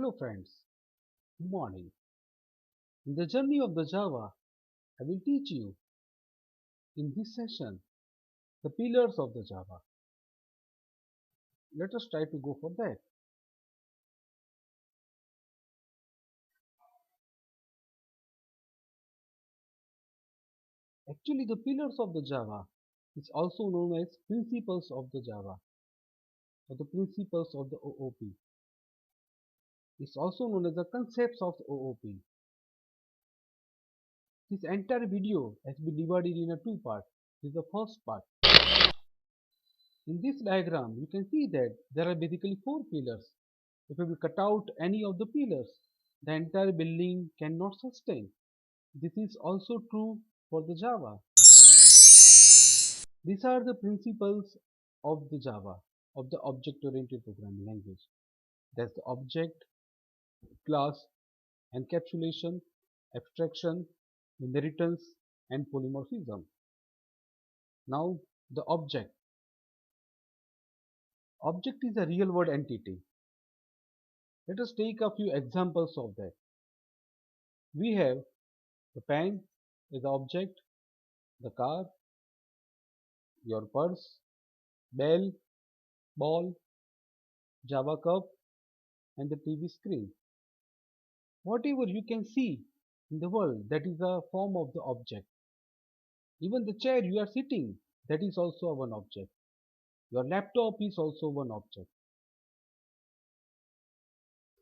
Hello friends, good morning. In the journey of the Java, I will teach you in this session the pillars of the Java. Let us try to go for that. Actually, the pillars of the Java is also known as principles of the Java or the principles of the OOP. It's also known as the concepts of the OOP. This entire video has been divided in two parts. This is the first part. In this diagram, you can see that there are basically four pillars. If we will cut out any of the pillars, the entire building cannot sustain. This is also true for the Java. These are the principles of the Java, of the object-oriented programming language. That's the object, class, encapsulation, abstraction, inheritance, and polymorphism. Now, the object. Object is a real-world entity. Let us take a few examples of that. We have the pen is the object, the car, your purse, bell, ball, Java cup, and the TV screen. Whatever you can see in the world, that is a form of the object. Even the chair you are sitting, that is also one object. Your laptop is also one object.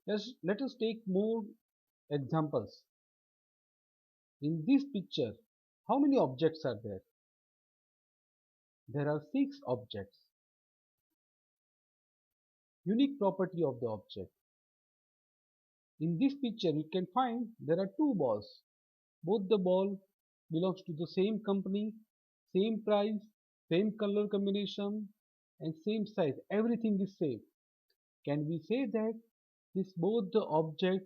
Let us take more examples. In this picture, how many objects are there? There are 6 objects. Unique property of the object. In this picture, you can find there are 2 balls. Both the ball belongs to the same company, same price, same color combination, and same size. Everything is same. Can we say that this both the object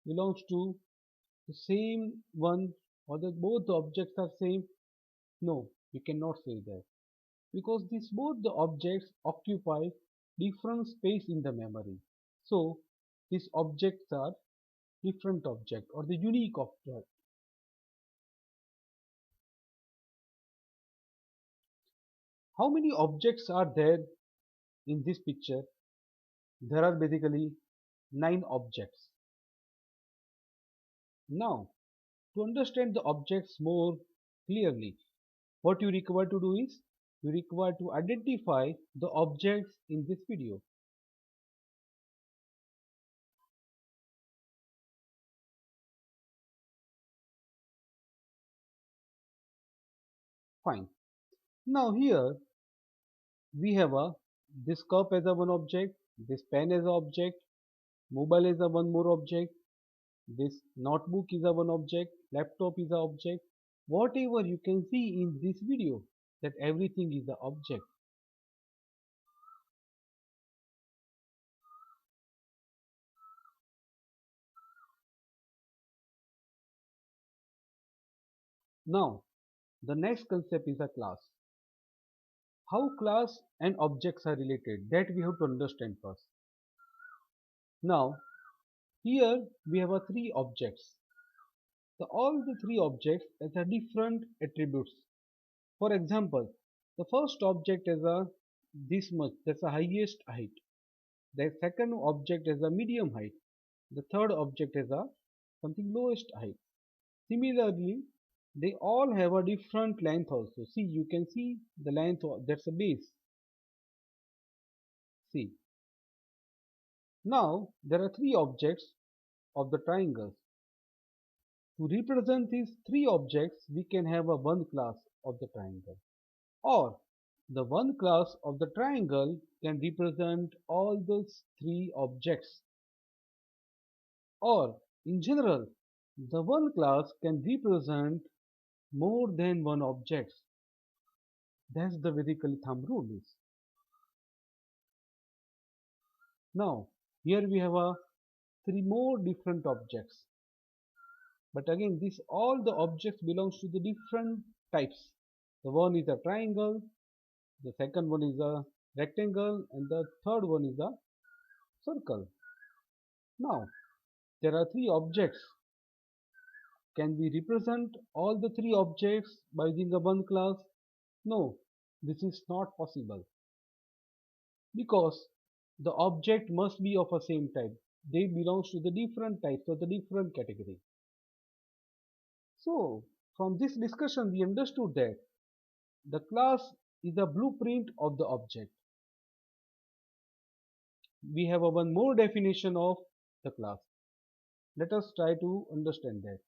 belongs to the same one or that both the objects are same? No, we cannot say that because these both the objects occupy different space in the memory. So these objects are different object or the unique object. How many objects are there in this picture? There are basically 9 objects. Now, to understand the objects more clearly, what you require to do is you require to identify the objects in this video. Fine. Now here we have this cup as a one object, this pen as an object, mobile is a one more object, this notebook is a one object, laptop is a object. Whatever you can see in this video, that everything is the object. Now, the next concept is a class. How class and objects are related, that we have to understand first. Now, here we have 3 objects. So all the 3 objects has a different attributes. For example, the first object is a this much, that's the highest height. The second object is a medium height. The third object is a something lowest height. Similarly, they all have a different length also. See, you can see the length, that's a base. See, now there are 3 objects of the triangles. To represent these 3 objects, we can have a one class of the triangle, or the one class of the triangle can represent all those 3 objects, or in general, the one class can represent more than one object. That's the basically thumb rule is. Now, here we have 3 more different objects. But again, this all the objects belongs to the different types. The one is a triangle, the second one is a rectangle, and the third one is a circle. Now, there are three objects. Can we represent all the three objects by using a one class? No, this is not possible because the object must be of a same type. They belong to the different types or the different category. So, from this discussion we understood that the class is a blueprint of the object. We have a one more definition of the class. Let us try to understand that.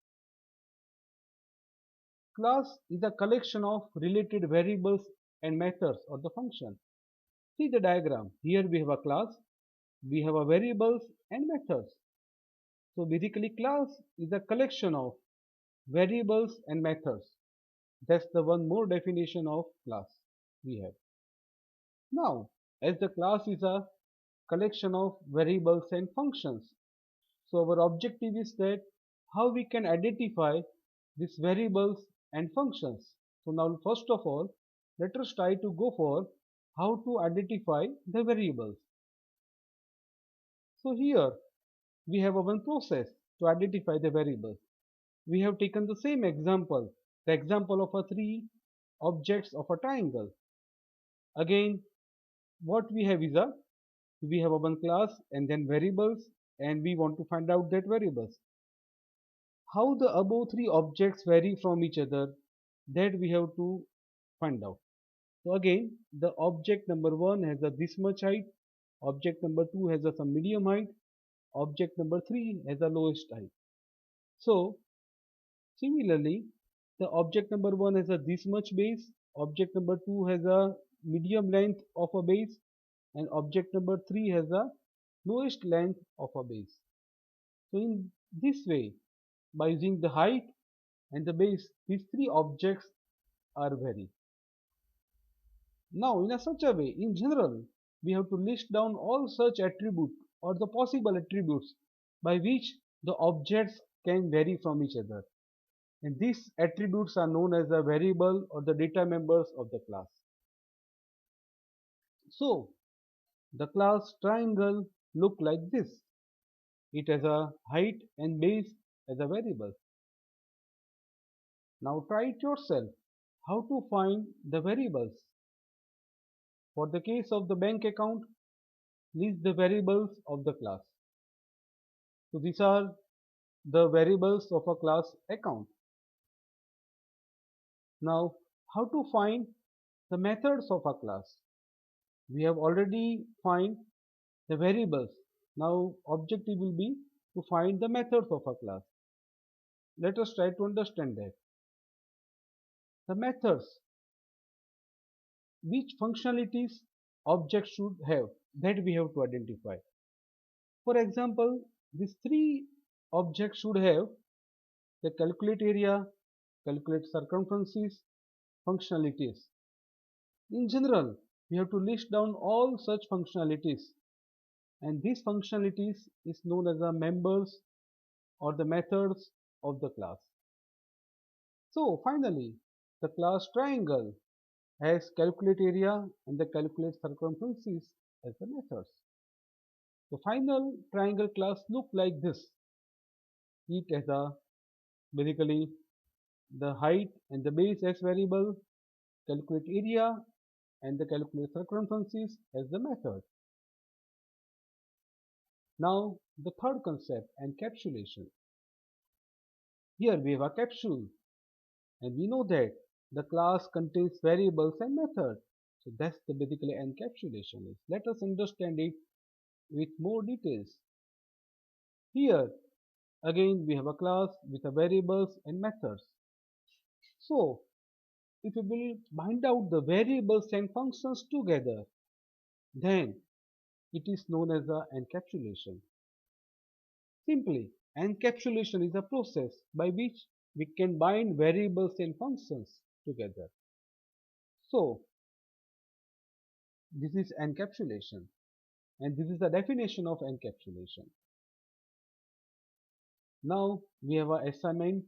Class is a collection of related variables and methods or the function. See the diagram. Here we have a class, we have a variables and methods. So basically class is a collection of variables and methods. That's the one more definition of class we have. Now, as the class is a collection of variables and functions, so our objective is that how we can identify these variables and functions. So now first of all, let us try to go for how to identify the variables. So here we have one process to identify the variables. We have taken the same example, the example of a three objects of a triangle. Again, what we have is we have a one class and then variables, and we want to find out that variables. How the above three objects vary from each other, that we have to find out. So again, the object number 1 has a this much height, object number 2 has a some medium height, object number 3 has a lowest height. So similarly, the object number 1 has a this much base, object number 2 has a medium length of a base, and object number 3 has a lowest length of a base. So in this way, by using the height and the base, these three objects are vary. Now, in a such a way, in general, we have to list down all such attributes or the possible attributes by which the objects can vary from each other. And these attributes are known as the variable or the data members of the class. So, the class triangle look like this. It has a height and base as a variable. Now try it yourself. How to find the variables? For the case of the bank account, list the variables of the class. So these are the variables of a class account. Now, how to find the methods of a class? We have already find the variables. Now, objective will be to find the methods of a class. Let us try to understand that. The methods, which functionalities objects should have, that we have to identify. For example, these three objects should have the calculate area, calculate circumferences, functionalities. In general, we have to list down all such functionalities, and these functionalities is known as the members or the methods of the class. So finally, the class triangle has calculate area and the calculate circumferences as the methods. The final triangle class look like this. It has a basically the height and the base as variable, calculate area and the calculate circumferences as the method. Now the third concept, encapsulation. Here we have a capsule, and we know that the class contains variables and methods. So that's the basically encapsulation is. Let us understand it with more details. Here again we have a class with the variables and methods. So if we will bind out the variables and functions together, then it is known as the encapsulation. Simply, encapsulation is a process by which we can bind variables and functions together. So, this is encapsulation, and this is the definition of encapsulation. Now, we have an assignment.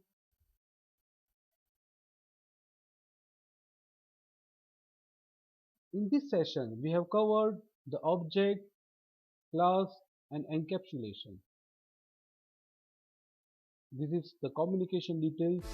In this session, we have covered the object, class, and encapsulation. This is the communication details